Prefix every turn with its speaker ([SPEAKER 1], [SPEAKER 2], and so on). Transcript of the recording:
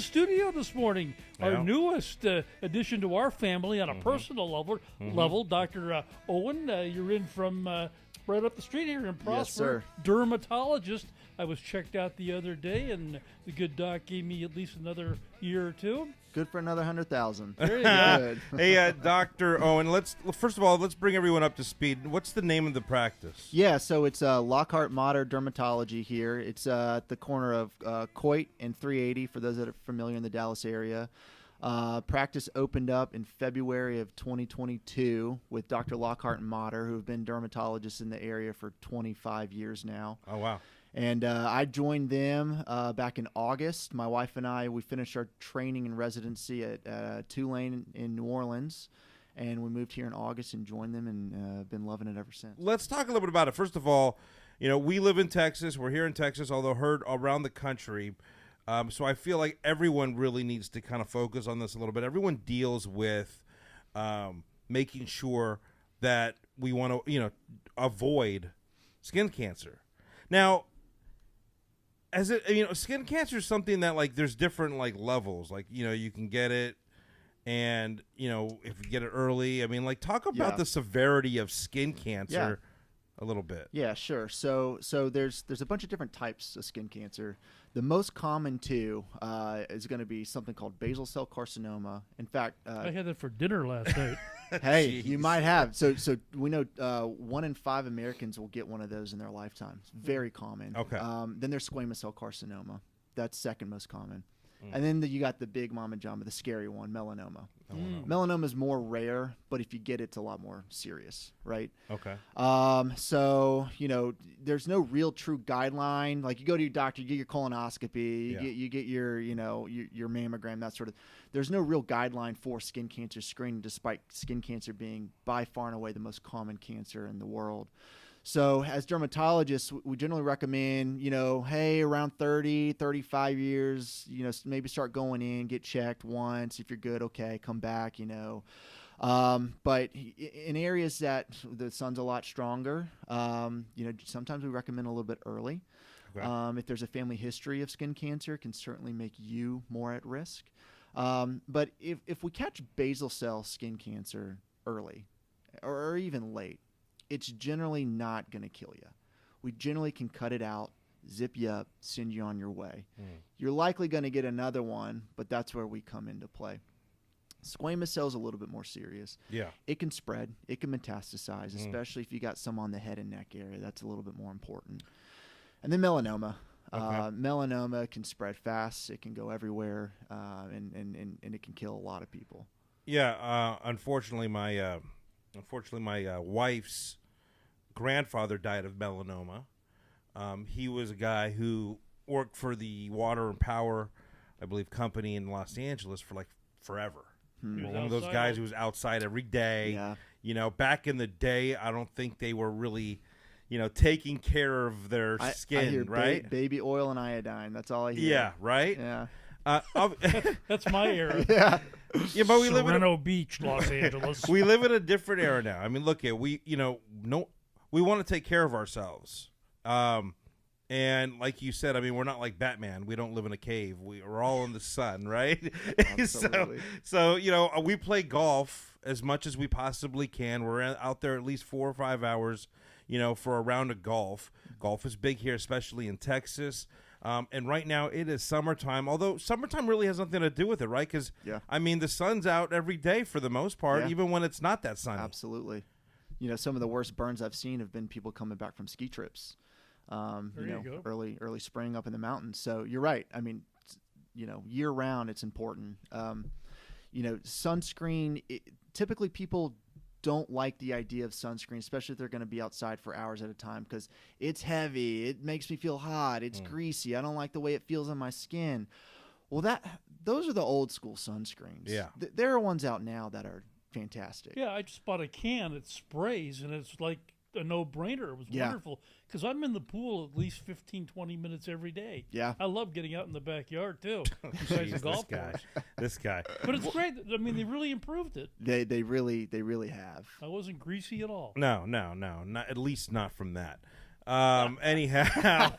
[SPEAKER 1] studio this morning.
[SPEAKER 2] Yeah.
[SPEAKER 1] Our newest addition to our family on a personal level, Dr. Owen. You're in from right up the street here in Prosper.
[SPEAKER 3] Yes, sir.
[SPEAKER 1] Dermatologist. I was checked out the other day, and the good doc gave me at least another year or two.
[SPEAKER 3] Good for another 100,000.
[SPEAKER 1] There you go.
[SPEAKER 3] Good.
[SPEAKER 2] Hey, Dr. Owen, first of all, let's bring everyone up to speed. What's the name of the practice?
[SPEAKER 3] Yeah, so it's Lockhart Mater Dermatology here. It's at the corner of Coit and 380 for those that are familiar in the Dallas area. Practice opened up in February of 2022 with Dr. Lockhart and Mater, who have been dermatologists in the area for 25 years now.
[SPEAKER 2] Oh, wow.
[SPEAKER 3] And I joined them back in August. My wife and I, we finished our training and residency at Tulane in New Orleans. And we moved here in August and joined them, and been loving it ever since.
[SPEAKER 2] Let's talk a little bit about it. First of all, we live in Texas. We're here in Texas, although heard around the country. So I feel like everyone really needs to kind of focus on this a little bit. Everyone deals with making sure that we want to, avoid skin cancer. Now, skin cancer is something that, like, there's different, like, levels. Like, you can get it, and, if you get it early, talk about the severity of skin cancer a little bit.
[SPEAKER 3] Yeah, sure. So there's a bunch of different types of skin cancer. The most common two is going to be something called basal cell carcinoma. In fact,
[SPEAKER 1] I had that for dinner last night.
[SPEAKER 3] hey, you might have. So we know 1 in 5 Americans will get one of those in their lifetime. It's very common.
[SPEAKER 2] Okay.
[SPEAKER 3] Then there's squamous cell carcinoma. That's second most common. And then you got the big mama jama, the scary one, melanoma. Melanoma is more rare, but if you get it, it's a lot more serious, right?
[SPEAKER 2] Okay.
[SPEAKER 3] So, there's no real true guideline. Like, you go to your doctor, you get your colonoscopy, you get your mammogram, that sort of. There's no real guideline for skin cancer screening, despite skin cancer being by far and away the most common cancer in the world. So as dermatologists, we generally recommend, hey, around 30, 35 years, maybe start going in, get checked once. If you're good, okay, come back, But in areas that the sun's a lot stronger, sometimes we recommend a little bit early. Okay. If there's a family history of skin cancer, it can certainly make you more at risk. But if we catch basal cell skin cancer early or even late, it's generally not going to kill you. We generally can cut it out, zip you up, send you on your way. You're likely going to get another one, but that's where we come into play. Squamous cell is a little bit more serious. Yeah. It can spread. It can metastasize, especially if you got some on the head and neck area. That's a little bit more important. And then melanoma. Okay. Melanoma can spread fast. It can go everywhere, and it can kill a lot of people.
[SPEAKER 2] Yeah. Unfortunately, my wife's grandfather died of melanoma. He was a guy who worked for the Water and Power, I believe, company in Los Angeles for like forever. One of those guys who was outside every day. Yeah. Back in the day, I don't think they were really, taking care of their skin,
[SPEAKER 3] I hear
[SPEAKER 2] right?
[SPEAKER 3] Baby oil and iodine. That's all I hear.
[SPEAKER 2] Yeah, right?
[SPEAKER 3] Yeah.
[SPEAKER 1] That's my era.
[SPEAKER 3] Yeah.
[SPEAKER 2] Yeah, but we
[SPEAKER 1] Sereno Beach, Los Angeles.
[SPEAKER 2] We live in a different era now. Look at we want to take care of ourselves. And like you said, we're not like Batman. We don't live in a cave. We're all in the sun, right?
[SPEAKER 3] Absolutely.
[SPEAKER 2] so we play golf as much as we possibly can. We're out there at least 4 or 5 hours, for a round of golf. Golf is big here, especially in Texas. And right now it is summertime, although summertime really has nothing to do with it, right? Because, the sun's out every day for the most part, even when it's not that sunny.
[SPEAKER 3] Absolutely. Some of the worst burns I've seen have been people coming back from ski trips, early spring up in the mountains. So you're right. Year round, it's important. Sunscreen, typically people don't like the idea of sunscreen, especially if they're going to be outside for hours at a time, because it's heavy. It makes me feel hot. It's greasy. I don't like the way it feels on my skin. Well, those are the old school sunscreens. Yeah. There are ones out now that are fantastic.
[SPEAKER 1] Yeah, I just bought a can. It sprays, and it's like a no-brainer. It was wonderful because I'm in the pool at least 15, 20 minutes every day. Yeah. I love getting out in the backyard, too, besides the golf course.
[SPEAKER 2] This guy.
[SPEAKER 1] But it's great. They really improved it.
[SPEAKER 3] They really have.
[SPEAKER 1] I wasn't greasy at all.
[SPEAKER 2] No. Not, at least not from that. Anyhow.